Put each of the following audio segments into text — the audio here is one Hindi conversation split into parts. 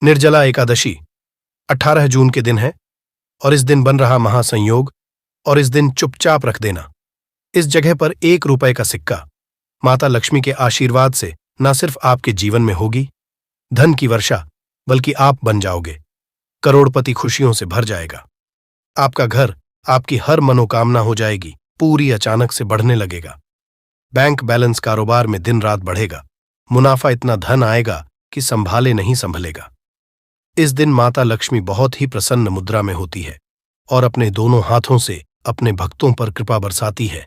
निर्जला एकादशी 18 जून के दिन है और इस दिन बन रहा महासंयोग। और इस दिन चुपचाप रख देना इस जगह पर 1 रुपए का सिक्का। माता लक्ष्मी के आशीर्वाद से न सिर्फ आपके जीवन में होगी धन की वर्षा, बल्कि आप बन जाओगे करोड़पति। खुशियों से भर जाएगा आपका घर, आपकी हर मनोकामना हो जाएगी पूरी, अचानक से बढ़ने लगेगा। बैंक बैलेंस, कारोबार में दिन रात बढ़ेगा, मुनाफा इतना धन आएगा कि संभाले नहीं संभलेगा। इस दिन माता लक्ष्मी बहुत ही प्रसन्न मुद्रा में होती है और अपने दोनों हाथों से अपने भक्तों पर कृपा बरसाती है।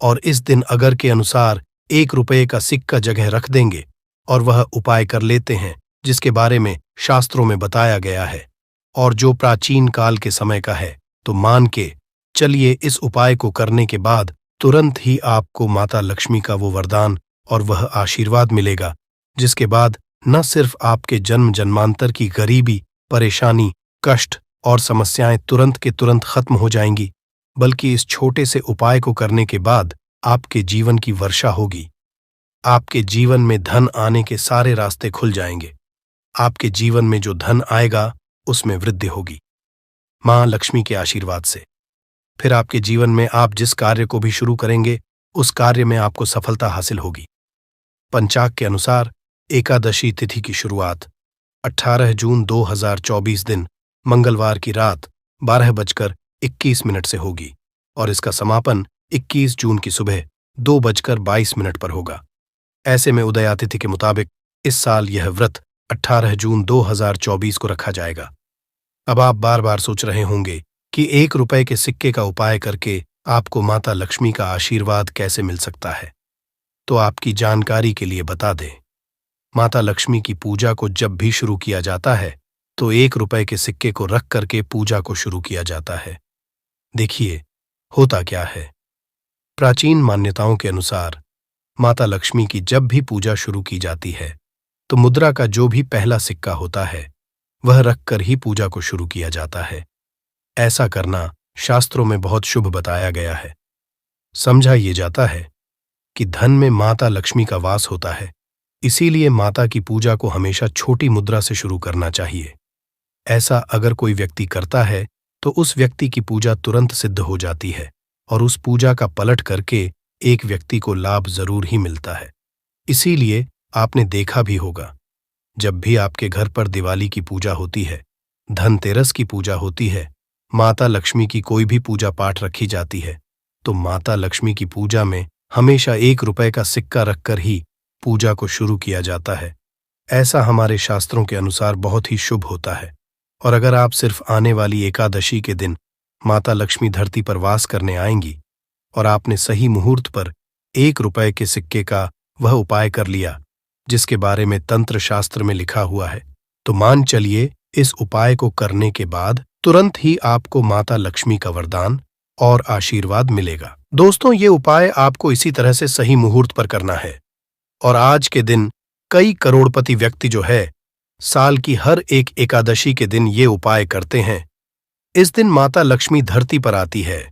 और इस दिन अगर के अनुसार 1 रुपये का सिक्का जगह रख देंगे और वह उपाय कर लेते हैं जिसके बारे में शास्त्रों में बताया गया है और जो प्राचीन काल के समय का है, तो मान के चलिए इस उपाय को करने के बाद तुरंत ही आपको माता लक्ष्मी का वो वरदान और वह आशीर्वाद मिलेगा, जिसके बाद न सिर्फ आपके जन्म जन्मांतर की गरीबी, परेशानी, कष्ट और समस्याएं तुरंत के तुरंत खत्म हो जाएंगी, बल्कि इस छोटे से उपाय को करने के बाद आपके जीवन की वर्षा होगी। आपके जीवन में धन आने के सारे रास्ते खुल जाएंगे। आपके जीवन में जो धन आएगा उसमें वृद्धि होगी मां लक्ष्मी के आशीर्वाद से। फिर आपके जीवन में आप जिस कार्य को भी शुरू करेंगे उस कार्य में आपको सफलता हासिल होगी। पंचांग के अनुसार एकादशी तिथि की शुरुआत 18 जून 2024 दिन मंगलवार की रात 12:21 से होगी और इसका समापन 21 जून की सुबह 2:22 पर होगा। ऐसे में उदया तिथि के मुताबिक इस साल यह व्रत 18 जून 2024 को रखा जाएगा। अब आप बार बार सोच रहे होंगे कि 1 रुपए के सिक्के का उपाय करके आपको माता लक्ष्मी का आशीर्वाद कैसे मिल सकता है। तो आपकी जानकारी के लिए बता दें, माता लक्ष्मी की पूजा को जब भी शुरू किया जाता है तो 1 रुपए के सिक्के को रख करके पूजा को शुरू किया जाता है। देखिए होता क्या है। प्राचीन मान्यताओं के अनुसार माता लक्ष्मी की जब भी पूजा शुरू की जाती है तो मुद्रा का जो भी पहला सिक्का होता है वह रखकर ही पूजा को शुरू किया जाता है। ऐसा करना शास्त्रों में बहुत शुभ बताया गया है। समझा ये जाता है कि धन में माता लक्ष्मी का वास होता है, इसीलिए माता की पूजा को हमेशा छोटी मुद्रा से शुरू करना चाहिए। ऐसा अगर कोई व्यक्ति करता है तो उस व्यक्ति की पूजा तुरंत सिद्ध हो जाती है और उस पूजा का पलट करके एक व्यक्ति को लाभ जरूर ही मिलता है। इसीलिए आपने देखा भी होगा, जब भी आपके घर पर दिवाली की पूजा होती है, धनतेरस की पूजा होती है, माता लक्ष्मी की कोई भी पूजा पाठ रखी जाती है, तो माता लक्ष्मी की पूजा में हमेशा 1 रुपए का सिक्का रखकर ही पूजा को शुरू किया जाता है। ऐसा हमारे शास्त्रों के अनुसार बहुत ही शुभ होता है। और अगर आप सिर्फ आने वाली एकादशी के दिन माता लक्ष्मी धरती पर वास करने आएंगी और आपने सही मुहूर्त पर 1 रुपए के सिक्के का वह उपाय कर लिया जिसके बारे में तंत्र शास्त्र में लिखा हुआ है, तो मान चलिए इस उपाय को करने के बाद तुरंत ही आपको माता लक्ष्मी का वरदान और आशीर्वाद मिलेगा। दोस्तों, ये उपाय आपको इसी तरह से सही मुहूर्त पर करना है। और आज के दिन कई करोड़पति व्यक्ति जो है साल की हर एक एकादशी के दिन ये उपाय करते हैं। इस दिन माता लक्ष्मी धरती पर आती है।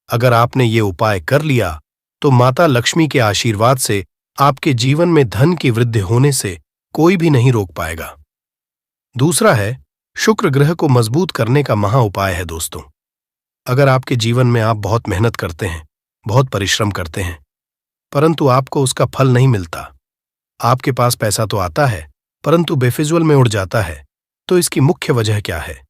अगर आपने ये उपाय कर लिया तो माता लक्ष्मी के आशीर्वाद से आपके जीवन में धन की वृद्धि होने से कोई भी नहीं रोक पाएगा। दूसरा है, शुक्र ग्रह को मजबूत करने का महा उपाय है। दोस्तों, अगर आपके जीवन में आप बहुत मेहनत करते हैं, बहुत परिश्रम करते हैं, परंतु आपको उसका फल नहीं मिलता, आपके पास पैसा तो आता है परंतु बेफिजुल में उड़ जाता है, तो इसकी मुख्य वजह क्या है?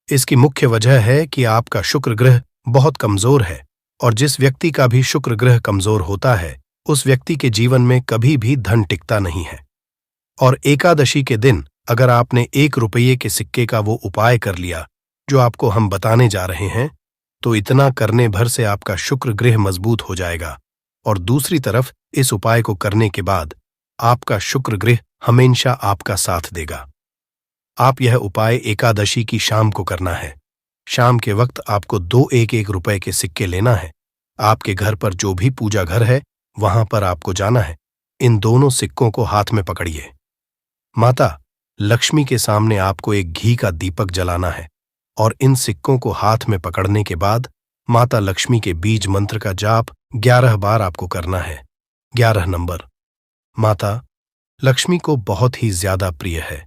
इसकी मुख्य वजह है कि आपका शुक्र ग्रह बहुत कमजोर है और जिस व्यक्ति का भी शुक्र ग्रह कमजोर होता है उस व्यक्ति के जीवन में कभी भी धन टिकता नहीं है। और एकादशी के दिन अगर आपने 1 रुपये के सिक्के का वो उपाय कर लिया जो आपको हम बताने जा रहे हैं, तो इतना करने भर से आपका शुक्र ग्रह मजबूत हो जाएगा। और दूसरी तरफ इस उपाय को करने के बाद आपका शुक्र ग्रह हमेशा आपका साथ देगा। आप यह उपाय एकादशी की शाम को करना है। शाम के वक्त आपको 2 1-1 रुपए के सिक्के लेना है। आपके घर पर जो भी पूजा घर है वहां पर आपको जाना है। इन दोनों सिक्कों को हाथ में पकड़िए। माता लक्ष्मी के सामने आपको एक घी का दीपक जलाना है और इन सिक्कों को हाथ में पकड़ने के बाद माता लक्ष्मी के बीज मंत्र का जाप 11 बार आपको करना है। 11 नंबर माता लक्ष्मी को बहुत ही ज्यादा प्रिय है।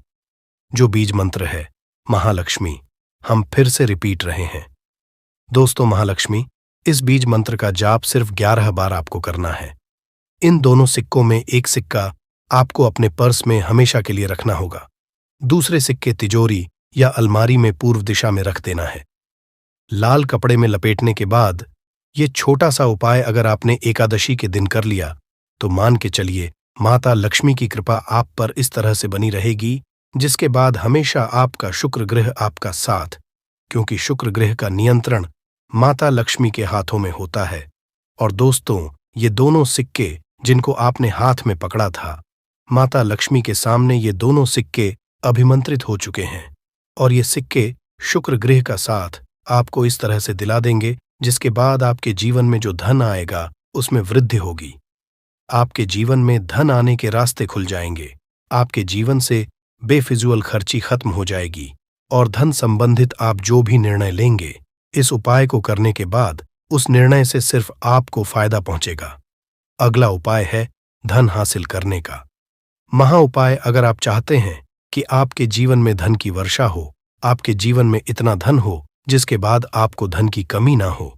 जो बीज मंत्र है महालक्ष्मी, हम फिर से रिपीट रहे हैं। दोस्तों, महालक्ष्मी, इस बीज मंत्र का जाप सिर्फ 11 बार आपको करना है। इन दोनों सिक्कों में एक सिक्का आपको अपने पर्स में हमेशा के लिए रखना होगा, दूसरे सिक्के तिजोरी या अलमारी में पूर्व दिशा में रख देना है। लाल कपड़े में लपेटने के बाद ये छोटा सा उपाय अगर आपने एकादशी के दिन कर लिया तो मान के चलिए माता लक्ष्मी की कृपा आप पर इस तरह से बनी रहेगी, जिसके बाद हमेशा आपका शुक्र ग्रह आपका साथ, क्योंकि शुक्र ग्रह का नियंत्रण माता लक्ष्मी के हाथों में होता है। और दोस्तों, ये दोनों सिक्के जिनको आपने हाथ में पकड़ा था, माता लक्ष्मी के सामने ये दोनों सिक्के अभिमंत्रित हो चुके हैं और ये सिक्के शुक्र ग्रह का साथ आपको इस तरह से दिला देंगे, जिसके बाद आपके जीवन में जो धन आएगा उसमें वृद्धि होगी। आपके जीवन में धन आने के रास्ते खुल जाएंगे, आपके जीवन से बेफिजूल खर्ची खत्म हो जाएगी और धन संबंधित आप जो भी निर्णय लेंगे, इस उपाय को करने के बाद उस निर्णय से सिर्फ आपको फायदा पहुंचेगा। अगला उपाय है धन हासिल करने का महा उपाय। अगर आप चाहते हैं कि आपके जीवन में धन की वर्षा हो, आपके जीवन में इतना धन हो जिसके बाद आपको धन की कमी ना हो,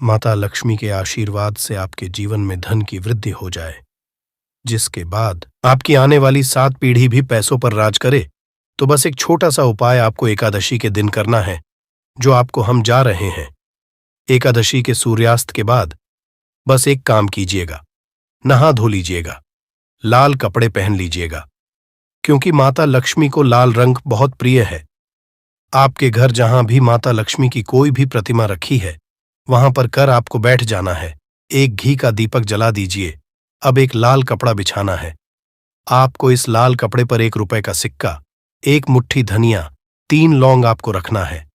माता लक्ष्मी के आशीर्वाद से आपके जीवन में धन की वृद्धि हो जाए, जिसके बाद आपकी आने वाली 7 पीढ़ी भी पैसों पर राज करे, तो बस एक छोटा सा उपाय आपको एकादशी के दिन करना है, जो आपको हम जा रहे हैं। एकादशी के सूर्यास्त के बाद बस एक काम कीजिएगा, नहा धो लीजिएगा, लाल कपड़े पहन लीजिएगा, क्योंकि माता लक्ष्मी को लाल रंग बहुत प्रिय है। आपके घर जहां भी माता लक्ष्मी की कोई भी प्रतिमा रखी है, वहां पर कर आपको बैठ जाना है। एक घी का दीपक जला दीजिए। अब एक लाल कपड़ा बिछाना है। आपको इस लाल कपड़े पर 1 रुपए का सिक्का, 1 मुट्ठी धनिया, 3 लौंग आपको रखना है।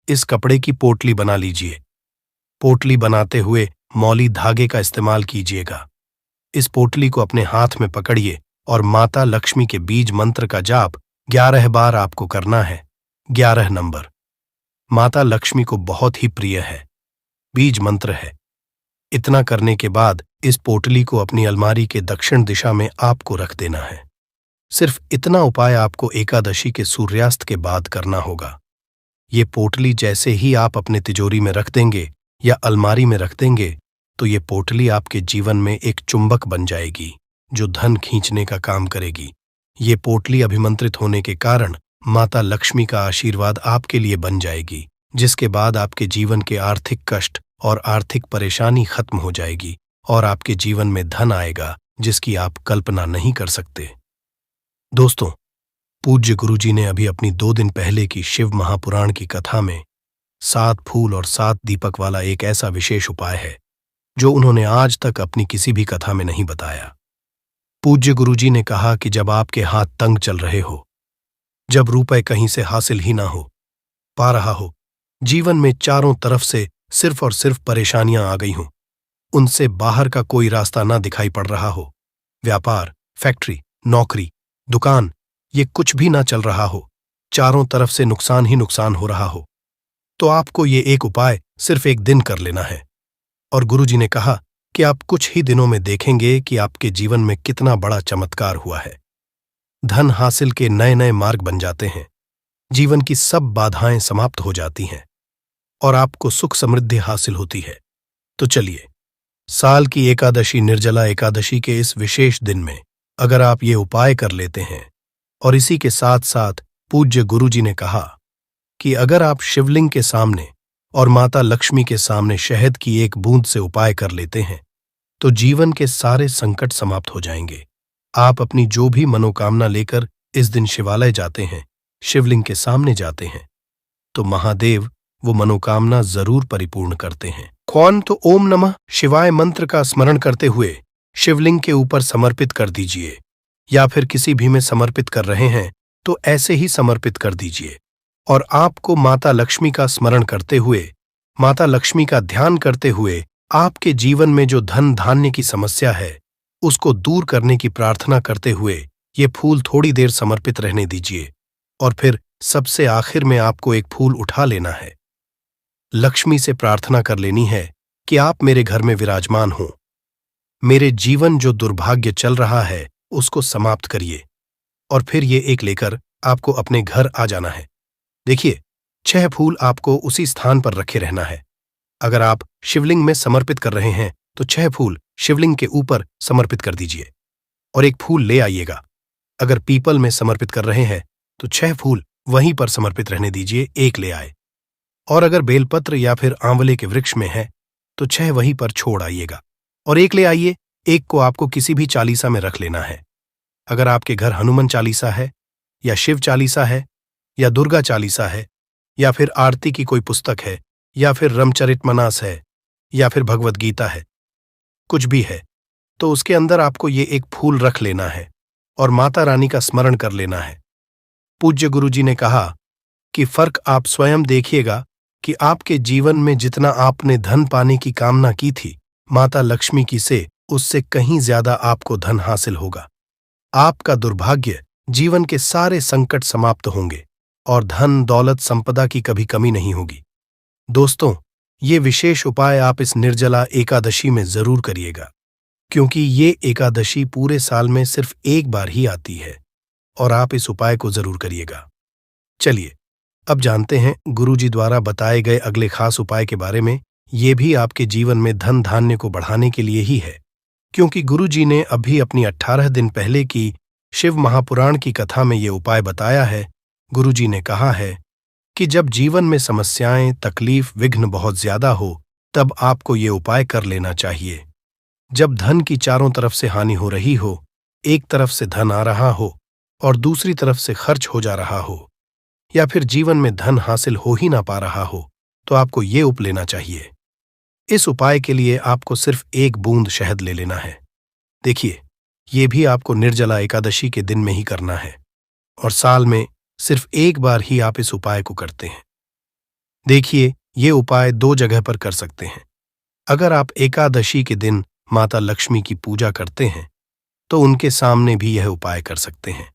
इस कपड़े की पोटली बना लीजिए। पोटली बनाते हुए मौली धागे का इस्तेमाल कीजिएगा। इस पोटली को अपने हाथ में पकड़िए और माता लक्ष्मी के बीज मंत्र का जाप 11 बार आपको करना है। 11 नंबर माता लक्ष्मी को बहुत ही प्रिय है, बीज मंत्र है। इतना करने के बाद इस पोटली को अपनी अलमारी के दक्षिण दिशा में आपको रख देना है। सिर्फ इतना उपाय आपको एकादशी के सूर्यास्त के बाद करना होगा। ये पोटली जैसे ही आप अपने तिजोरी में रख देंगे या अलमारी में रख देंगे, तो ये पोटली आपके जीवन में एक चुंबक बन जाएगी जो धन खींचने का काम करेगी। ये पोटली अभिमंत्रित होने के कारण माता लक्ष्मी का आशीर्वाद आपके लिए बन जाएगी, जिसके बाद आपके जीवन के आर्थिक कष्ट और आर्थिक परेशानी खत्म हो जाएगी और आपके जीवन में धन आएगा जिसकी आप कल्पना नहीं कर सकते। दोस्तों, पूज्य गुरुजी ने अभी अपनी 2 दिन पहले की शिव महापुराण की कथा में 7 फूल और 7 दीपक वाला एक ऐसा विशेष उपाय है जो उन्होंने आज तक अपनी किसी भी कथा में नहीं बताया। पूज्य गुरुजी ने कहा कि जब आपके हाथ तंग चल रहे हो, जब रुपए कहीं से हासिल ही ना हो पा रहा हो, जीवन में चारों तरफ से सिर्फ और सिर्फ परेशानियां आ गई हों, उनसे बाहर का कोई रास्ता ना दिखाई पड़ रहा हो, व्यापार, फैक्ट्री, नौकरी, दुकान, ये कुछ भी ना चल रहा हो, चारों तरफ से नुकसान ही नुकसान हो रहा हो, तो आपको ये एक उपाय सिर्फ एक दिन कर लेना है। और गुरुजी ने कहा कि आप कुछ ही दिनों में देखेंगे कि आपके जीवन में कितना बड़ा चमत्कार हुआ है। धन हासिल के नए नए मार्ग बन जाते हैं, जीवन की सब बाधाएं समाप्त हो जाती हैं और आपको सुख समृद्धि हासिल होती है। तो चलिए, साल की एकादशी निर्जला एकादशी के इस विशेष दिन में अगर आप ये उपाय कर लेते हैं, और इसी के साथ साथ पूज्य गुरुजी ने कहा कि अगर आप शिवलिंग के सामने और माता लक्ष्मी के सामने शहद की 1 बूंद से उपाय कर लेते हैं, तो जीवन के सारे संकट समाप्त हो जाएंगे। आप अपनी जो भी मनोकामना लेकर इस दिन शिवालय जाते हैं, शिवलिंग के सामने जाते हैं, तो महादेव वो मनोकामना जरूर परिपूर्ण करते हैं। कौन तो ओम नमः शिवाय मंत्र का स्मरण करते हुए शिवलिंग के ऊपर समर्पित कर दीजिए, या फिर किसी भी में समर्पित कर रहे हैं तो ऐसे ही समर्पित कर दीजिए। और आपको माता लक्ष्मी का स्मरण करते हुए, माता लक्ष्मी का ध्यान करते हुए आपके जीवन में जो धन धान्य की समस्या है उसको दूर करने की प्रार्थना करते हुए ये फूल थोड़ी देर समर्पित रहने दीजिए। और फिर सबसे आखिर में आपको एक फूल उठा लेना है। लक्ष्मी से प्रार्थना कर लेनी है कि आप मेरे घर में विराजमान हों, मेरे जीवन जो दुर्भाग्य चल रहा है उसको समाप्त करिए। और फिर ये एक लेकर आपको अपने घर आ जाना है। देखिए, 6 फूल आपको उसी स्थान पर रखे रहना है। अगर आप शिवलिंग में समर्पित कर रहे हैं तो 6 फूल शिवलिंग के ऊपर समर्पित कर दीजिए और एक फूल ले आइएगा। अगर पीपल में समर्पित कर रहे हैं तो 6 फूल वहीं पर समर्पित रहने दीजिए, एक ले आए। और अगर बेलपत्र या फिर आंवले के वृक्ष में है तो 6 वहीं पर छोड़ आइएगा और एक ले आइए। एक को आपको किसी भी चालीसा में रख लेना है। अगर आपके घर हनुमान चालीसा है या शिव चालीसा है या दुर्गा चालीसा है या फिर आरती की कोई पुस्तक है या फिर रामचरितमानस है या फिर भगवत गीता है, कुछ भी है, तो उसके अंदर आपको ये एक फूल रख लेना है और माता रानी का स्मरण कर लेना है। पूज्य गुरुजी ने कहा कि फर्क आप स्वयं देखिएगा कि आपके जीवन में जितना आपने धन पाने की कामना की थी माता लक्ष्मी की से उससे कहीं ज्यादा आपको धन हासिल होगा। आपका दुर्भाग्य, जीवन के सारे संकट समाप्त होंगे और धन दौलत संपदा की कभी कमी नहीं होगी। दोस्तों, ये विशेष उपाय आप इस निर्जला एकादशी में जरूर करिएगा, क्योंकि ये एकादशी पूरे साल में सिर्फ एक बार ही आती है और आप इस उपाय को जरूर करिएगा। चलिए अब जानते हैं गुरुजी द्वारा बताए गए अगले खास उपाय के बारे में। ये भी आपके जीवन में धन धान्य को बढ़ाने के लिए ही है, क्योंकि गुरुजी ने अभी अपनी 18 दिन पहले की शिव महापुराण की कथा में ये उपाय बताया है। गुरुजी ने कहा है कि जब जीवन में समस्याएं, तकलीफ, विघ्न बहुत ज्यादा हो तब आपको ये उपाय कर लेना चाहिए। जब धन की चारों तरफ से हानि हो रही हो, एक तरफ से धन आ रहा हो और दूसरी तरफ से खर्च हो जा रहा हो, या फिर जीवन में धन हासिल हो ही ना पा रहा हो, तो आपको ये उप लेना चाहिए। इस उपाय के लिए आपको सिर्फ 1 बूंद शहद ले लेना है। देखिए, ये भी आपको निर्जला एकादशी के दिन में ही करना है और साल में सिर्फ एक बार ही आप इस उपाय को करते हैं। देखिए, ये उपाय 2 जगह पर कर सकते हैं। अगर आप एकादशी के दिन माता लक्ष्मी की पूजा करते हैं तो उनके सामने भी यह उपाय कर सकते हैं,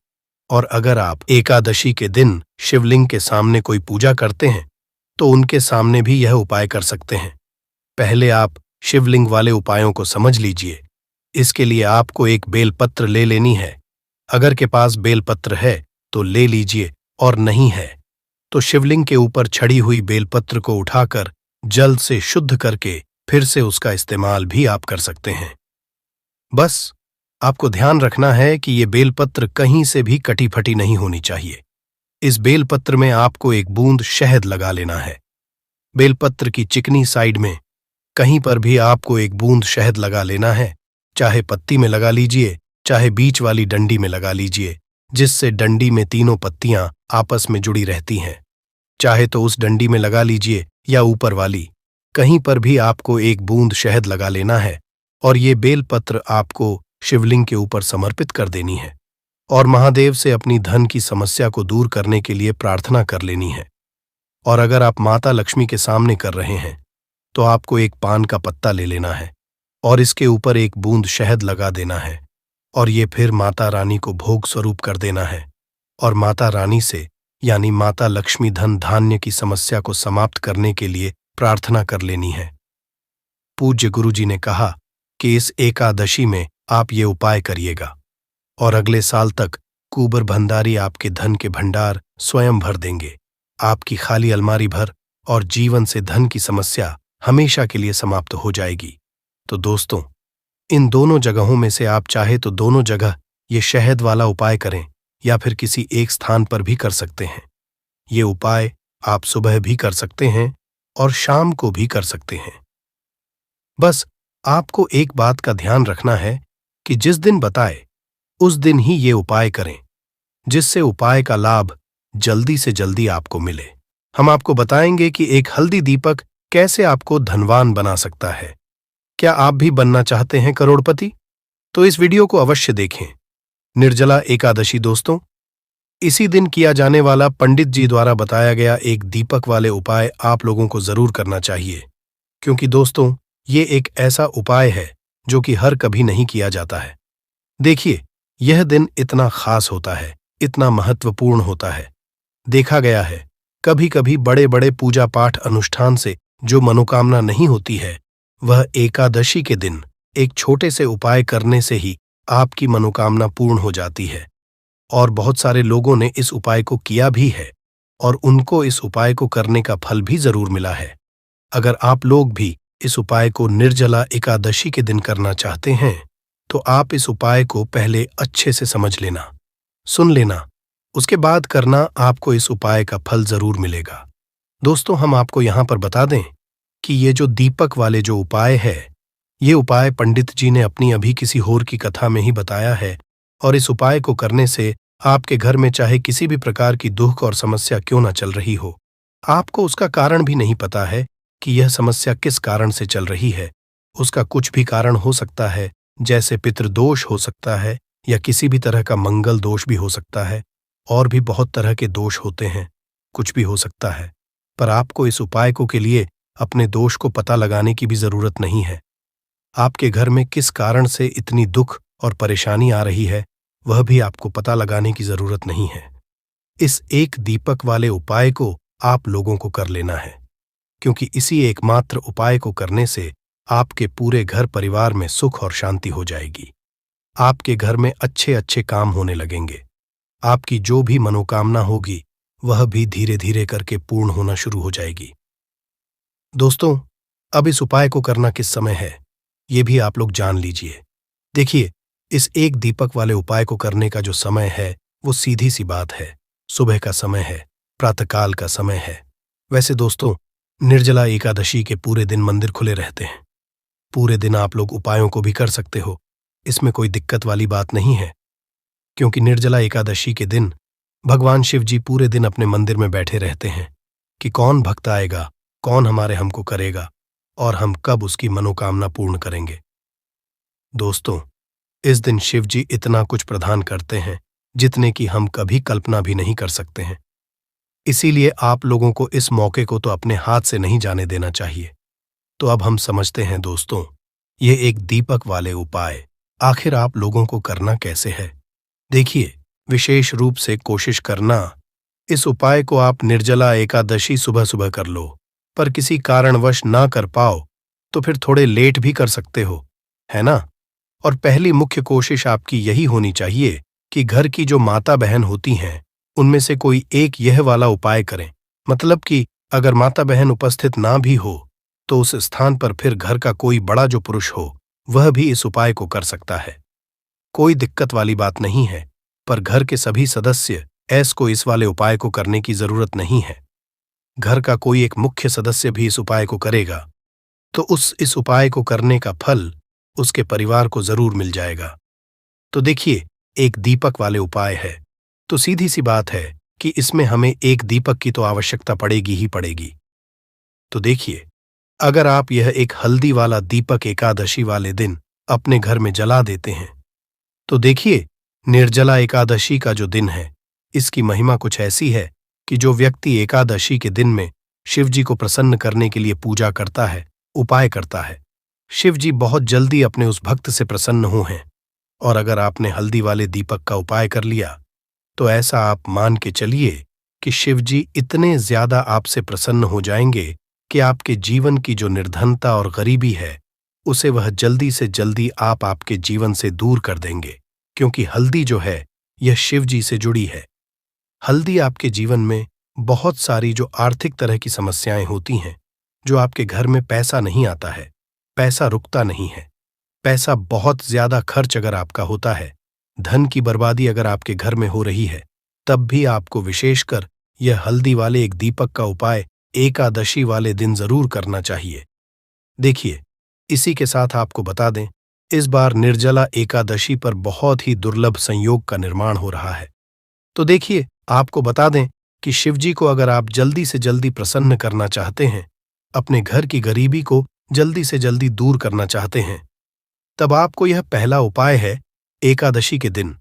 और अगर आप एकादशी के दिन शिवलिंग के सामने कोई पूजा करते हैं तो उनके सामने भी यह उपाय कर सकते हैं। पहले आप शिवलिंग वाले उपायों को समझ लीजिए। इसके लिए आपको एक बेलपत्र ले लेनी है। अगर के पास बेलपत्र है तो ले लीजिए, और नहीं है तो शिवलिंग के ऊपर छड़ी हुई बेलपत्र को उठाकर जल से शुद्ध करके फिर से उसका इस्तेमाल भी आप कर सकते हैं। बस आपको ध्यान रखना है कि ये बेलपत्र कहीं से भी कटी फटी नहीं होनी चाहिए। इस बेलपत्र में आपको 1 बूंद शहद लगा लेना है। बेलपत्र की चिकनी साइड में कहीं पर भी आपको 1 बूंद शहद लगा लेना है। चाहे पत्ती में लगा लीजिए, चाहे बीच वाली डंडी में लगा लीजिए, जिससे डंडी में तीनों पत्तियां आपस में जुड़ी रहती हैं। चाहे तो उस डंडी में लगा लीजिए या ऊपर वाली, कहीं पर भी आपको 1 बूंद शहद लगा लेना है और ये बेलपत्र आपको शिवलिंग के ऊपर समर्पित कर देनी है और महादेव से अपनी धन की समस्या को दूर करने के लिए प्रार्थना कर लेनी है। और अगर आप माता लक्ष्मी के सामने कर रहे हैं तो आपको 1 पान का पत्ता ले लेना है और इसके ऊपर 1 बूंद शहद लगा देना है और ये फिर माता रानी को भोग स्वरूप कर देना है और माता रानी से यानी माता लक्ष्मी धन धान्य की समस्या को समाप्त करने के लिए प्रार्थना कर लेनी है। पूज्य गुरुजी ने कहा कि इस एकादशी में आप ये उपाय करिएगा और अगले साल तक कुबेर भंडारी आपके धन के भंडार स्वयं भर देंगे। आपकी खाली अलमारी भर और जीवन से धन की समस्या हमेशा के लिए समाप्त हो जाएगी। तो दोस्तों, इन दोनों जगहों में से आप चाहे तो दोनों जगह ये शहद वाला उपाय करें या फिर किसी एक स्थान पर भी कर सकते हैं। ये उपाय आप सुबह भी कर सकते हैं और शाम को भी कर सकते हैं। बस आपको एक बात का ध्यान रखना है कि जिस दिन बताए उस दिन ही ये उपाय करें, जिससे उपाय का लाभ जल्दी से जल्दी आपको मिले। हम आपको बताएंगे कि एक हल्दी दीपक कैसे आपको धनवान बना सकता है। क्या आप भी बनना चाहते हैं करोड़पति? तो इस वीडियो को अवश्य देखें। निर्जला एकादशी दोस्तों, इसी दिन किया जाने वाला पंडित जी द्वारा बताया गया एक दीपक वाले उपाय आप लोगों को जरूर करना चाहिए, क्योंकि दोस्तों ये एक ऐसा उपाय है जो कि हर कभी नहीं किया जाता है। देखिए, यह दिन इतना खास होता है, इतना महत्वपूर्ण होता है। देखा गया है कभी कभी बड़े बड़े पूजा पाठ अनुष्ठान से जो मनोकामना नहीं होती है, वह एकादशी के दिन एक छोटे से उपाय करने से ही आपकी मनोकामना पूर्ण हो जाती है। और बहुत सारे लोगों ने इस उपाय को किया भी है और उनको इस उपाय को करने का फल भी जरूर मिला है। अगर आप लोग भी इस उपाय को निर्जला एकादशी के दिन करना चाहते हैं तो आप इस उपाय को पहले अच्छे से समझ लेना, सुन लेना, उसके बाद करना, आपको इस उपाय का फल जरूर मिलेगा। दोस्तों, हम आपको यहां पर बता दें कि ये जो दीपक वाले जो उपाय है, ये उपाय पंडित जी ने अपनी अभी किसी और की कथा में ही बताया है और इस उपाय को करने से आपके घर में चाहे किसी भी प्रकार की दुख और समस्या क्यों ना चल रही हो, आपको उसका कारण भी नहीं पता है कि यह समस्या किस कारण से चल रही है। उसका कुछ भी कारण हो सकता है, जैसे पितृदोष हो सकता है या किसी भी तरह का मंगल दोष भी हो सकता है, और भी बहुत तरह के दोष होते हैं, कुछ भी हो सकता है। पर आपको इस उपाय को के लिए अपने दोष को पता लगाने की भी जरूरत नहीं है। आपके घर में किस कारण से इतनी दुख और परेशानी आ रही है, वह भी आपको पता लगाने की जरूरत नहीं है। इस एक दीपक वाले उपाय को आप लोगों को कर लेना है, क्योंकि इसी एकमात्र उपाय को करने से आपके पूरे घर परिवार में सुख और शांति हो जाएगी। आपके घर में अच्छे अच्छे काम होने लगेंगे। आपकी जो भी मनोकामना होगी वह भी धीरे धीरे करके पूर्ण होना शुरू हो जाएगी। दोस्तों, अब इस उपाय को करना किस समय है, ये भी आप लोग जान लीजिए। देखिए, इस एक दीपक वाले उपाय को करने का जो समय है वो सीधी सी बात है, सुबह का समय है, प्रातःकाल का समय है। वैसे दोस्तों, निर्जला एकादशी के पूरे दिन मंदिर खुले रहते हैं। पूरे दिन आप लोग उपायों को भी कर सकते हो, इसमें कोई दिक्कत वाली बात नहीं है, क्योंकि निर्जला एकादशी के दिन भगवान शिव जी पूरे दिन अपने मंदिर में बैठे रहते हैं कि कौन भक्त आएगा, कौन हमारे हमको करेगा और हम कब उसकी मनोकामना पूर्ण करेंगे। दोस्तों, इस दिन शिव जी इतना कुछ प्रदान करते हैं जितने की हम कभी कल्पना भी नहीं कर सकते हैं। इसीलिए आप लोगों को इस मौके को तो अपने हाथ से नहीं जाने देना चाहिए। तो अब हम समझते हैं दोस्तों, ये एक दीपक वाले उपाय आखिर आप लोगों को करना कैसे है। देखिए, विशेष रूप से कोशिश करना, इस उपाय को आप निर्जला एकादशी सुबह सुबह कर लो, पर किसी कारणवश ना कर पाओ तो फिर थोड़े लेट भी कर सकते हो, है ना। और पहली मुख्य कोशिश आपकी यही होनी चाहिए कि घर की जो माता बहन होती हैं उनमें से कोई एक यह वाला उपाय करें। मतलब कि अगर माता बहन उपस्थित ना भी हो तो उस स्थान पर फिर घर का कोई बड़ा जो पुरुष हो वह भी इस उपाय को कर सकता है। कोई दिक्कत वाली बात नहीं है, पर घर के सभी सदस्य को इस वाले उपाय को करने की जरूरत नहीं है। घर का कोई एक मुख्य सदस्य भी इस उपाय को करेगा तो इस उपाय को करने का फल उसके परिवार को जरूर मिल जाएगा। तो देखिए, एक दीपक वाले उपाय है तो सीधी सी बात है कि इसमें हमें एक दीपक की तो आवश्यकता पड़ेगी ही पड़ेगी। तो देखिए, अगर आप यह एक हल्दी वाला दीपक एकादशी वाले दिन अपने घर में जला देते हैं तो देखिए, निर्जला एकादशी का जो दिन है इसकी महिमा कुछ ऐसी है कि जो व्यक्ति एकादशी के दिन में शिव जी को प्रसन्न करने के लिए पूजा करता है, उपाय करता है, शिव जी बहुत जल्दी अपने उस भक्त से प्रसन्न हो हैं। और अगर आपने हल्दी वाले दीपक का उपाय कर लिया तो ऐसा आप मान के चलिए कि शिव जी इतने ज्यादा आपसे प्रसन्न हो जाएंगे कि आपके जीवन की जो निर्धनता और गरीबी है उसे वह जल्दी से जल्दी आपके जीवन से दूर कर देंगे, क्योंकि हल्दी जो है यह शिव जी से जुड़ी है। हल्दी आपके जीवन में बहुत सारी जो आर्थिक तरह की समस्याएं होती हैं, जो आपके घर में पैसा नहीं आता है, पैसा रुकता नहीं है, पैसा बहुत ज्यादा खर्च अगर आपका होता है, धन की बर्बादी अगर आपके घर में हो रही है, तब भी आपको विशेषकर यह हल्दी वाले एक दीपक का उपाय एकादशी वाले दिन जरूर करना चाहिए। देखिए, इसी के साथ आपको बता दें, इस बार निर्जला एकादशी पर बहुत ही दुर्लभ संयोग का निर्माण हो रहा है। तो देखिए, आपको बता दें कि शिवजी को अगर आप जल्दी से जल्दी प्रसन्न करना चाहते हैं, अपने घर की गरीबी को जल्दी से जल्दी दूर करना चाहते हैं, तब आपको यह पहला उपाय है एकादशी के दिन।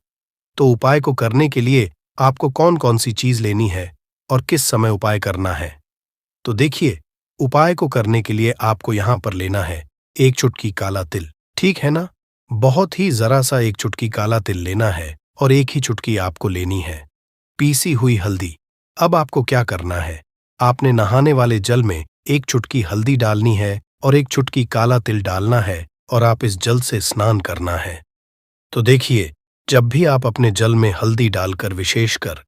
तो उपाय को करने के लिए आपको कौन कौन सी चीज लेनी है और किस समय उपाय करना है। तो देखिए, उपाय को करने के लिए आपको यहां पर लेना है 1 चुटकी काला तिल, ठीक है ना। बहुत ही जरा सा 1 चुटकी काला तिल लेना है और 1 ही चुटकी आपको लेनी है पीसी हुई हल्दी। अब आपको क्या करना है, आपने नहाने वाले जल में 1 चुटकी हल्दी डालनी है और 1 चुटकी काला तिल डालना है और आप इस जल से स्नान करना है। तो देखिए, जब भी आप अपने जल में हल्दी डालकर, विशेषकर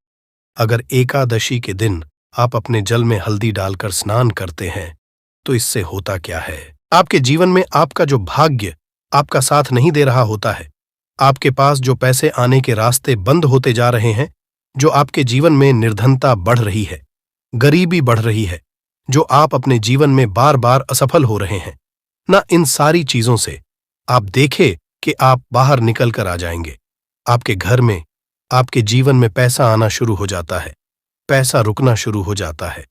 अगर एकादशी के दिन आप अपने जल में हल्दी डालकर स्नान करते हैं, तो इससे होता क्या है? आपके जीवन में आपका जो भाग्य आपका साथ नहीं दे रहा होता है, आपके पास जो पैसे आने के रास्ते बंद होते जा रहे हैं, जो आपके जीवन में निर्धनता बढ़ रही है, गरीबी बढ़ रही है, जो आप अपने जीवन में बार बार असफल हो रहे हैं, ना इन सारी चीजों से आप देखें कि आप बाहर निकल कर आ जाएंगे। आपके घर में, आपके जीवन में पैसा आना शुरू हो जाता है, पैसा रुकना शुरू हो जाता है,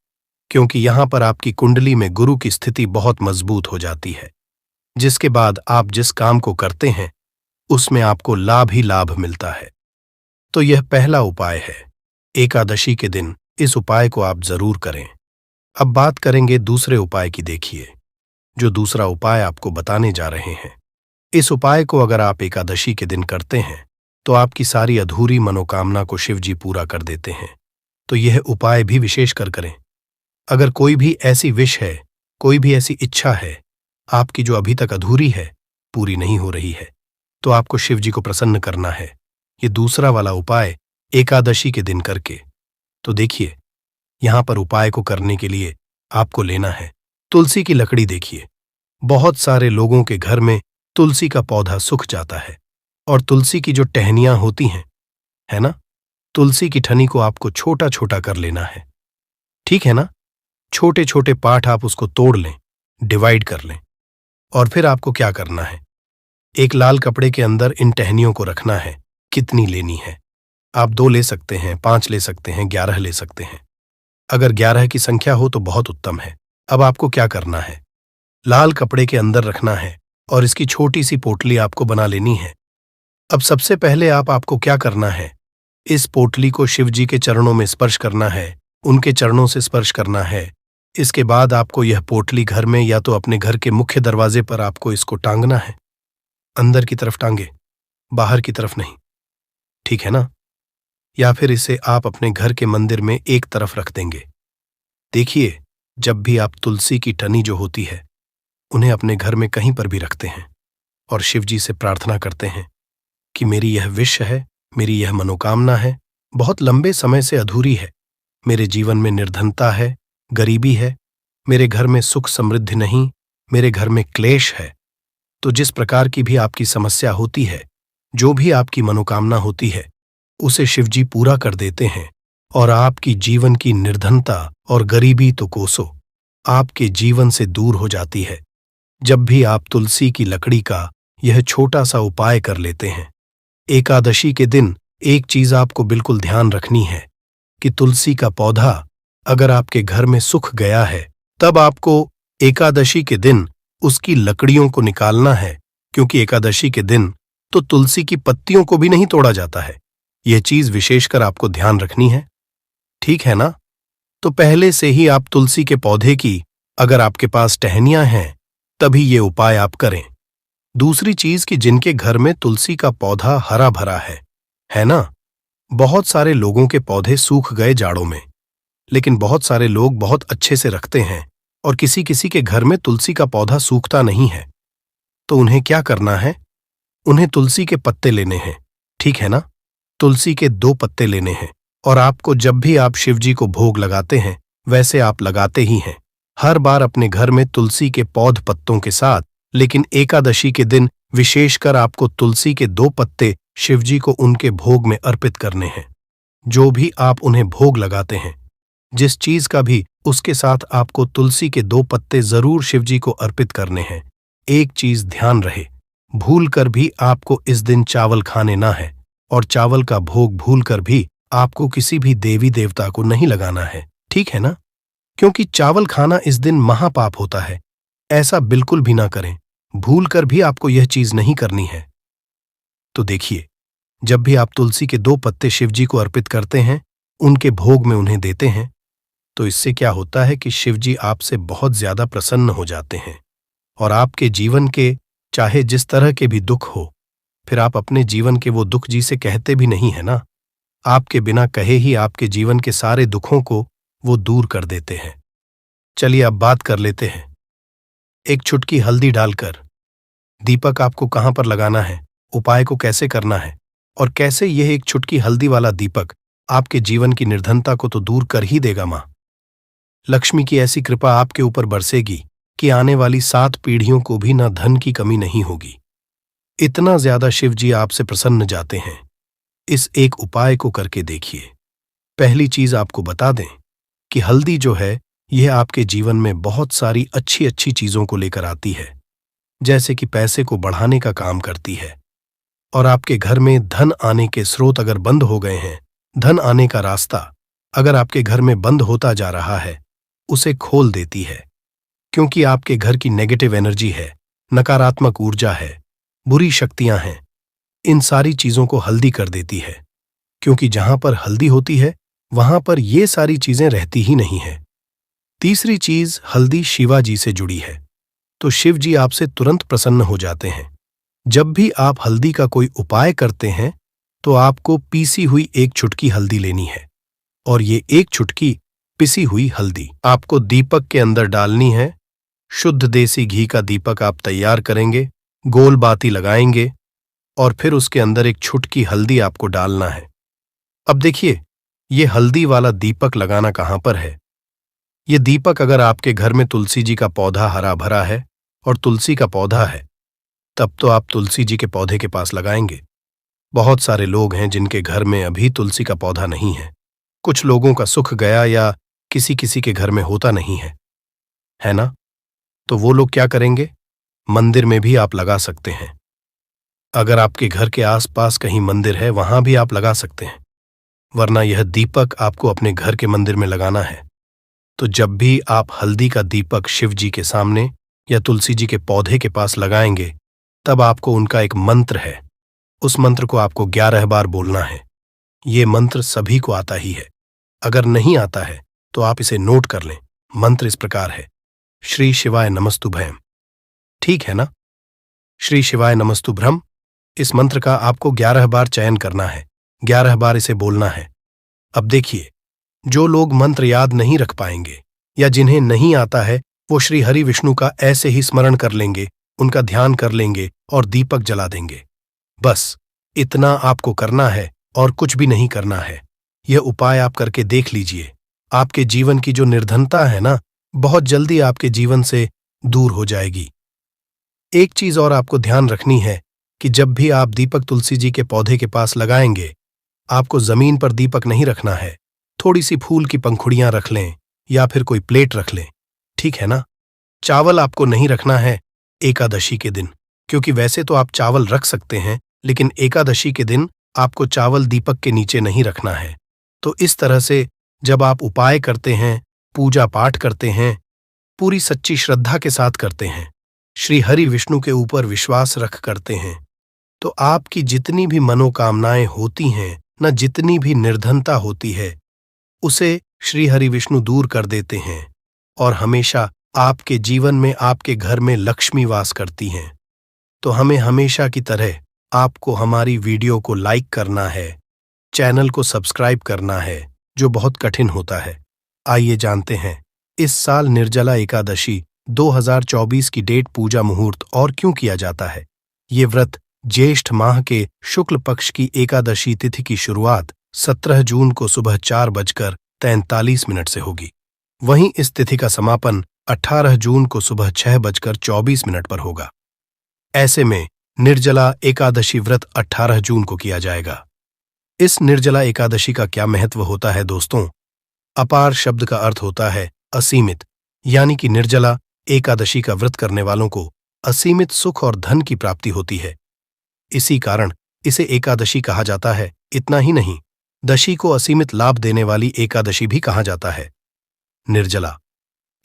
क्योंकि यहां पर आपकी कुंडली में गुरु की स्थिति बहुत मजबूत हो जाती है, जिसके बाद आप जिस काम को करते हैं उसमें आपको लाभ ही लाभ मिलता है। तो यह पहला उपाय है। एकादशी के दिन इस उपाय को आप जरूर करें। अब बात करेंगे दूसरे उपाय की। देखिए, जो दूसरा उपाय आपको बताने जा रहे हैं, इस उपाय को अगर आप एकादशी के दिन करते हैं तो आपकी सारी अधूरी मनोकामना को शिव जी पूरा कर देते हैं। तो यह उपाय भी विशेष कर करें। अगर कोई भी ऐसी विश है, कोई भी ऐसी इच्छा है आपकी जो अभी तक अधूरी है, पूरी नहीं हो रही है, तो आपको शिव जी को प्रसन्न करना है ये दूसरा वाला उपाय एकादशी के दिन करके। तो देखिए, यहां पर उपाय को करने के लिए आपको लेना है तुलसी की लकड़ी। देखिए, बहुत सारे लोगों के घर में तुलसी का पौधा सूख जाता है, और तुलसी की जो टहनियां होती हैं, है ना, तुलसी की ठनी को आपको छोटा छोटा कर लेना है। ठीक है ना, छोटे छोटे पार्ट आप उसको तोड़ लें, डिवाइड कर लें, और फिर आपको क्या करना है, एक लाल कपड़े के अंदर इन टहनियों को रखना है। कितनी लेनी है? आप 2 ले सकते हैं, 5 ले सकते हैं, 11 ले सकते हैं। अगर 11 की संख्या हो तो बहुत उत्तम है। अब आपको क्या करना है, लाल कपड़े के अंदर रखना है और इसकी छोटी सी पोटली आपको बना लेनी है। अब सबसे पहले आपको क्या करना है, इस पोटली को शिव जी के चरणों में स्पर्श करना है, उनके चरणों से स्पर्श करना है। इसके बाद आपको यह पोटली घर में या तो अपने घर के मुख्य दरवाजे पर आपको इसको टांगना है। अंदर की तरफ टांगे, बाहर की तरफ नहीं, ठीक है ना? या फिर इसे आप अपने घर के मंदिर में एक तरफ रख देंगे। देखिए, जब भी आप तुलसी की टनी जो होती है उन्हें अपने घर में कहीं पर भी रखते हैं और शिव जी से प्रार्थना करते हैं कि मेरी यह विश है, मेरी यह मनोकामना है, बहुत लंबे समय से अधूरी है, मेरे जीवन में निर्धनता है, गरीबी है, मेरे घर में सुख समृद्धि नहीं, मेरे घर में क्लेश है। तो जिस प्रकार की भी आपकी समस्या होती है, जो भी आपकी मनोकामना होती है, उसे शिवजी पूरा कर देते हैं और आपकी जीवन की निर्धनता और गरीबी तो कोसों आपके जीवन से दूर हो जाती है, जब भी आप तुलसी की लकड़ी का यह छोटा सा उपाय कर लेते हैं। एकादशी के दिन एक चीज आपको बिल्कुल ध्यान रखनी है कि तुलसी का पौधा अगर आपके घर में सूख गया है, तब आपको एकादशी के दिन उसकी लकड़ियों को निकालना है, क्योंकि एकादशी के दिन तो तुलसी की पत्तियों को भी नहीं तोड़ा जाता है। यह चीज विशेषकर आपको ध्यान रखनी है, ठीक है ना? तो पहले से ही आप तुलसी के पौधे की, अगर आपके पास टहनियां हैं, तभी ये उपाय आप करें। दूसरी चीज कि जिनके घर में तुलसी का पौधा हरा भरा है ना? बहुत सारे लोगों के पौधे सूख गए जाड़ों में, लेकिन बहुत सारे लोग बहुत अच्छे से रखते हैं और किसी किसी के घर में तुलसी का पौधा सूखता नहीं है। तो उन्हें क्या करना है, उन्हें तुलसी के पत्ते लेने हैं, ठीक है ना? तुलसी के 2 पत्ते लेने हैं और आपको जब भी आप शिवजी को भोग लगाते हैं वैसे आप लगाते ही हैं हर बार अपने घर में तुलसी के पौध पत्तों के साथ, लेकिन एकादशी के दिन विशेषकर आपको तुलसी के 2 पत्ते शिवजी को उनके भोग में अर्पित करने हैं। जो भी आप उन्हें भोग लगाते हैं, जिस चीज का भी, उसके साथ आपको तुलसी के 2 पत्ते जरूर शिवजी को अर्पित करने हैं। एक चीज ध्यान रहे, भूल कर भी आपको इस दिन चावल खाने ना है, और चावल का भोग भूल कर भी आपको किसी भी देवी देवता को नहीं लगाना है, ठीक है ना? क्योंकि चावल खाना इस दिन महापाप होता है। ऐसा बिल्कुल भी ना करें, भूल कर भी आपको यह चीज नहीं करनी है। तो देखिए, जब भी आप तुलसी के 2 पत्ते शिवजी को अर्पित करते हैं, उनके भोग में उन्हें देते हैं, तो इससे क्या होता है कि शिवजी आपसे बहुत ज्यादा प्रसन्न हो जाते हैं और आपके जीवन के चाहे जिस तरह के भी दुख हो, फिर आप अपने जीवन के वो दुख जी से कहते भी नहीं है ना, आपके बिना कहे ही आपके जीवन के सारे दुखों को वो दूर कर देते हैं। चलिए अब बात कर लेते हैं। एक चुटकी हल्दी डालकर दीपक आपको कहां पर लगाना है, उपाय को कैसे करना है, और कैसे यह एक चुटकी हल्दी वाला दीपक आपके जीवन की निर्धनता को तो दूर कर ही देगा। माँ लक्ष्मी की ऐसी कृपा आपके ऊपर बरसेगी कि आने वाली 7 पीढ़ियों को भी न धन की कमी नहीं होगी। इतना ज्यादा शिव जी आपसे प्रसन्न जाते हैं। इस एक उपाय को करके देखिए। पहली चीज आपको बता दें कि हल्दी जो है यह आपके जीवन में बहुत सारी अच्छी अच्छी चीजों को लेकर आती है, जैसे कि पैसे को बढ़ाने का काम करती है और आपके घर में धन आने के स्रोत अगर बंद हो गए हैं, धन आने का रास्ता अगर आपके घर में बंद होता जा रहा है, उसे खोल देती है। क्योंकि आपके घर की नेगेटिव एनर्जी है, नकारात्मक ऊर्जा है, बुरी शक्तियां हैं, इन सारी चीजों को हल्दी कर देती है। क्योंकि जहां पर हल्दी होती है वहां पर ये सारी चीजें रहती ही नहीं है। तीसरी चीज, हल्दी शिवाजी से जुड़ी है, तो शिव जी आपसे तुरंत प्रसन्न हो जाते हैं। जब भी आप हल्दी का कोई उपाय करते हैं तो आपको पीसी हुई एक चुटकी हल्दी लेनी है और ये एक चुटकी पिसी हुई हल्दी आपको दीपक के अंदर डालनी है। शुद्ध देसी घी का दीपक आप तैयार करेंगे, गोल बाती लगाएंगे और फिर उसके अंदर एक चुटकी हल्दी आपको डालना है। अब देखिए, ये हल्दी वाला दीपक लगाना कहां पर है। ये दीपक अगर आपके घर में तुलसी जी का पौधा हरा भरा है और तुलसी का पौधा है, तब तो आप तुलसी जी के पौधे के पास लगाएंगे। बहुत सारे लोग हैं जिनके घर में अभी तुलसी का पौधा नहीं है। कुछ लोगों का सुख गया या किसी किसी के घर में होता नहीं है ना? तो वो लोग क्या करेंगे, मंदिर में भी आप लगा सकते हैं। अगर आपके घर के आसपास कहीं मंदिर है वहां भी आप लगा सकते हैं, वरना यह दीपक आपको अपने घर के मंदिर में लगाना है। तो जब भी आप हल्दी का दीपक शिव जी के सामने या तुलसी जी के पौधे के पास लगाएंगे, तब आपको उनका एक मंत्र है, उस मंत्र को आपको 11 बार बोलना है। ये मंत्र सभी को आता ही है, अगर नहीं आता है तो आप इसे नोट कर लें। मंत्र इस प्रकार है, श्री शिवाय नमस्तुभ्यम। ठीक है ना? श्री शिवाय नमस्तुभ्यम, इस मंत्र का आपको 11 बार चयन करना है, 11 बार इसे बोलना है। अब देखिए, जो लोग मंत्र याद नहीं रख पाएंगे या जिन्हें नहीं आता है, वो श्री हरि विष्णु का ऐसे ही स्मरण कर लेंगे, उनका ध्यान कर लेंगे और दीपक जला देंगे। बस इतना आपको करना है और कुछ भी नहीं करना है। यह उपाय आप करके देख लीजिए। आपके जीवन की जो निर्धनता है ना, बहुत जल्दी आपके जीवन से दूर हो जाएगी। एक चीज और आपको ध्यान रखनी है कि जब भी आप दीपक तुलसी जी के पौधे के पास लगाएंगे, आपको जमीन पर दीपक नहीं रखना है। थोड़ी सी फूल की पंखुड़ियां रख लें या फिर कोई प्लेट रख लें, ठीक है ना? चावल आपको नहीं रखना है एकादशी के दिन, क्योंकि वैसे तो आप चावल रख सकते हैं, लेकिन एकादशी के दिन आपको चावल दीपक के नीचे नहीं रखना है। तो इस तरह से जब आप उपाय करते हैं, पूजा पाठ करते हैं, पूरी सच्ची श्रद्धा के साथ करते हैं, श्री हरि विष्णु के ऊपर विश्वास रख करते हैं, तो आपकी जितनी भी मनोकामनाएं होती हैं न, जितनी भी निर्धनता होती है, उसे श्री हरि विष्णु दूर कर देते हैं और हमेशा आपके जीवन में, आपके घर में लक्ष्मी वास करती हैं। तो हमें हमेशा की तरह आपको हमारी वीडियो को लाइक करना है, चैनल को सब्सक्राइब करना है, जो बहुत कठिन होता है। आइए जानते हैं इस साल निर्जला एकादशी 2024 की डेट, पूजा मुहूर्त और क्यों किया जाता है। ये व्रत ज्येष्ठ माह के शुक्ल पक्ष की एकादशी तिथि की शुरुआत 17 जून को सुबह 4:43 से होगी। वहीं इस तिथि का समापन 18 जून को सुबह 6:24 पर होगा। ऐसे में निर्जला एकादशी व्रत 18 जून को किया जाएगा। इस निर्जला एकादशी का क्या महत्व होता है दोस्तों? अपार शब्द का अर्थ होता है असीमित, यानी कि निर्जला एकादशी का व्रत करने वालों को असीमित सुख और धन की प्राप्ति होती है। इसी कारण इसे एकादशी कहा जाता है। इतना ही नहीं, दशी को असीमित लाभ देने वाली एकादशी भी कहा जाता है। निर्जला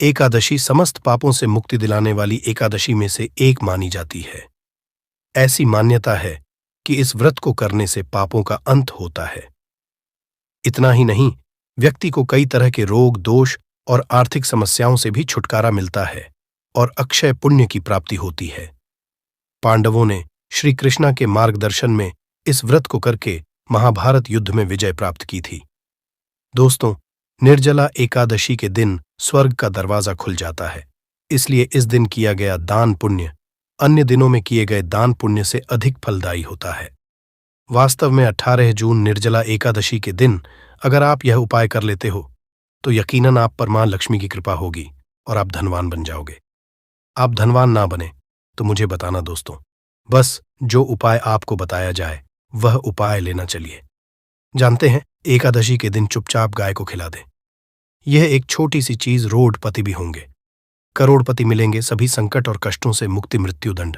एकादशी समस्त पापों से मुक्ति दिलाने वाली एकादशी में से एक मानी जाती है। ऐसी मान्यता है कि इस व्रत को करने से पापों का अंत होता है। इतना ही नहीं, व्यक्ति को कई तरह के रोग, दोष और आर्थिक समस्याओं से भी छुटकारा मिलता है और अक्षय पुण्य की प्राप्ति होती है। पांडवों ने श्री कृष्णा के मार्गदर्शन में इस व्रत को करके महाभारत युद्ध में विजय प्राप्त की थी। दोस्तों, निर्जला एकादशी के दिन स्वर्ग का दरवाजा खुल जाता है, इसलिए इस दिन किया गया दान पुण्य अन्य दिनों में किए गए दान पुण्य से अधिक फलदायी होता है। वास्तव में 18 जून निर्जला एकादशी के दिन अगर आप यह उपाय कर लेते हो तो यकीनन आप पर मां लक्ष्मी की कृपा होगी और आप धनवान बन जाओगे। आप धनवान ना बने तो मुझे बताना दोस्तों, बस जो उपाय आपको बताया जाए वह उपाय लेना चलिए। जानते हैं, एकादशी के दिन चुपचाप गाय को खिला दें। यह एक छोटी सी चीज, रोडपति भी होंगे, करोड़पति मिलेंगे, सभी संकट और कष्टों से मुक्ति, मृत्युदंड,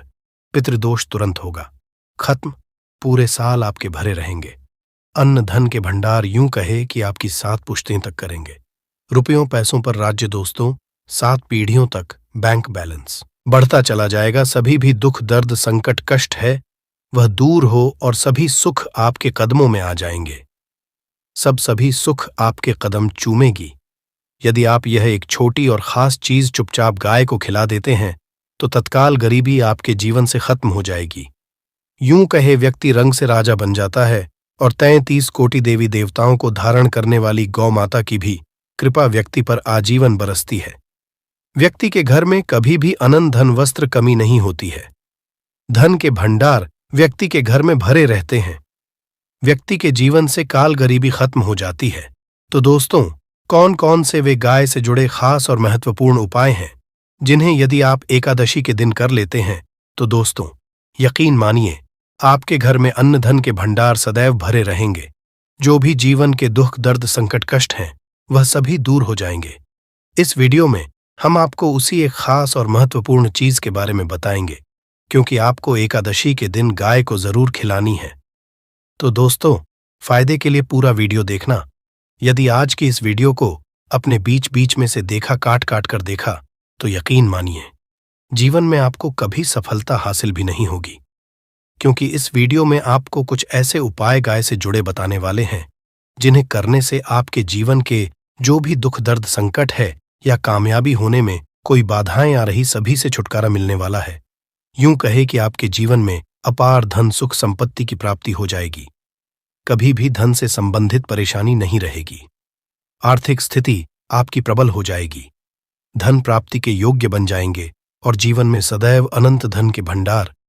पितृदोष तुरंत होगा खत्म, पूरे साल आपके भरे रहेंगे। अन्न धन के भंडार यूं कहे कि आपकी 7 पुश्तें तक करेंगे। रुपयों पैसों पर राज्य दोस्तों, 7 पीढ़ियों तक बैंक बैलेंस बढ़ता चला जाएगा। सभी भी दुख दर्द संकट कष्ट है वह दूर हो और सभी सुख आपके कदमों में आ जाएंगे। सभी सुख आपके कदम चूमेगी। यदि आप यह एक छोटी और खास चीज चुपचाप गाय को खिला देते हैं तो तत्काल गरीबी आपके जीवन से खत्म हो जाएगी। यूं कहे व्यक्ति रंग से राजा बन जाता है और 33 कोटि देवी देवताओं को धारण करने वाली गौ माता की भी कृपा व्यक्ति पर आजीवन बरसती है। व्यक्ति के घर में कभी भी अनंत धन वस्त्र कमी नहीं होती है। धन के भंडार व्यक्ति के घर में भरे रहते हैं। व्यक्ति के जीवन से काल गरीबी खत्म हो जाती है। तो दोस्तों, कौन कौन से वे गाय से जुड़े खास और महत्वपूर्ण उपाय हैं जिन्हें यदि आप एकादशी के दिन कर लेते हैं तो दोस्तों यकीन मानिए आपके घर में अन्न धन के भंडार सदैव भरे रहेंगे। जो भी जीवन के दुख दर्द संकट कष्ट हैं वह सभी दूर हो जाएंगे। इस वीडियो में हम आपको उसी एक खास और महत्वपूर्ण चीज के बारे में बताएंगे क्योंकि आपको एकादशी के दिन गाय को जरूर खिलानी है। तो दोस्तों, फायदे के लिए पूरा वीडियो देखना। यदि आज की इस वीडियो को अपने बीच बीच में से देखा, काट काट कर देखा, तो यकीन मानिए जीवन में आपको कभी सफलता हासिल भी नहीं होगी, क्योंकि इस वीडियो में आपको कुछ ऐसे उपाय गाय से जुड़े बताने वाले हैं जिन्हें करने से आपके जीवन के जो भी दुख दर्द संकट है या कामयाबी होने में कोई बाधाएं आ रही, सभी से छुटकारा मिलने वाला है। यूं कहे कि आपके जीवन में अपार धन सुख संपत्ति की प्राप्ति हो जाएगी। कभी भी धन से संबंधित परेशानी नहीं रहेगी। आर्थिक स्थिति आपकी प्रबल हो जाएगी। धन प्राप्ति के योग्य बन जाएंगे और जीवन में सदैव अनंत धन के भंडार